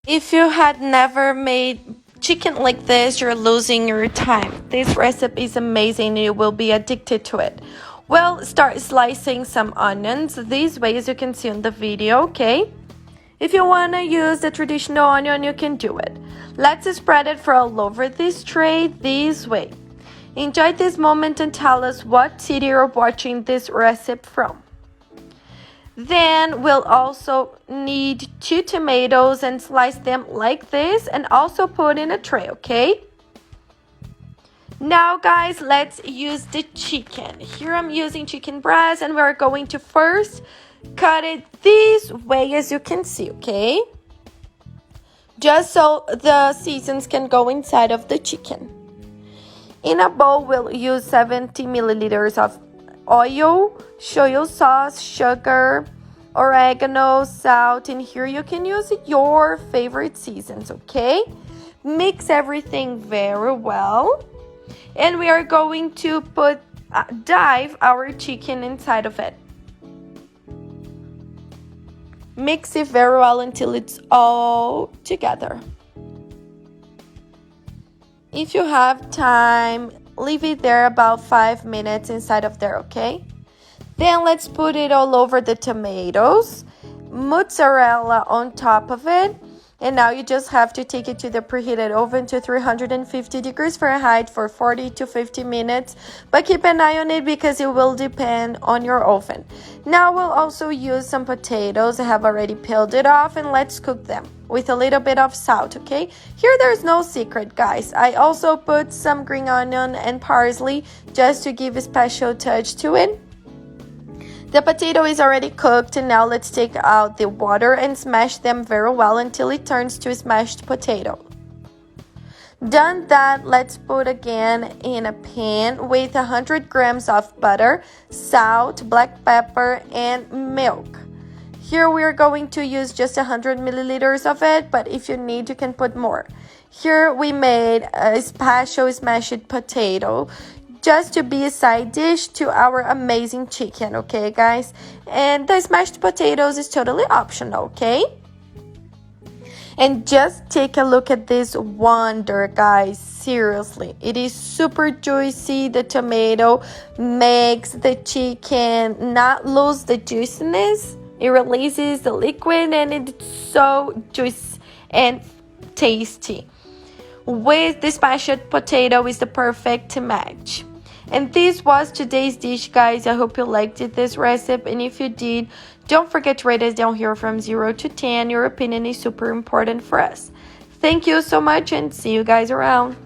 If you had never made chicken like this, you're losing your time. This recipe is amazing. You will be addicted to it. Well, start slicing some onions this way, as you can see on the video, okay? If you want to use the traditional onion, you can do it. Let's spread it for all over this tray this way. Enjoy this moment and tell us what city you're watching this recipe from. Then we'll also need 2 tomatoes and slice them like this and also put in a tray, okay? Now guys, let's use the chicken. Here I'm using chicken breast and we're going to first cut it this way, as you can see, okay? Just so the seasons can go inside of the chicken. In a bowl, we'll use 70 milliliters of oil, soy sauce, sugar, oregano, salt, and here you can use your favorite seasons, okay? Mix everything very well. And we are going to dive our chicken inside of it. Mix it very well until it's all together. If you have time, leave it there about 5 minutes inside of there, okay? Then let's put it all over the tomatoes, mozzarella on top of it, and now you just have to take it to the preheated oven to 350 degrees Fahrenheit for 40 to 50 minutes, but keep an eye on it because it will depend on your oven. Now we'll also use some potatoes. I have already peeled it off, and let's cook them with a little bit of salt, okay? Here there's no secret, guys. I also put some green onion and parsley just to give a special touch to it. The potato is already cooked, and now let's take out the water and smash them very well until it turns to a smashed potato. Done that, let's put again in a pan with 100 grams of butter, salt, black pepper, and milk. Here we are going to use just 100 milliliters of it, but if you need, you can put more. Here we made a special smashed potato, just to be a side dish to our amazing chicken, okay guys? And the smashed potatoes is totally optional, okay? And just take a look at this wonder, guys. Seriously, it is super juicy. The tomato makes the chicken not lose the juiciness. It releases the liquid and it's so juicy and tasty. With the smashed potato is the perfect match. And this was today's dish, guys. I hope you liked this recipe, and if you did, don't forget to rate us down here from 0 to 10. Your opinion is super important for us. Thank you so much, and see you guys around.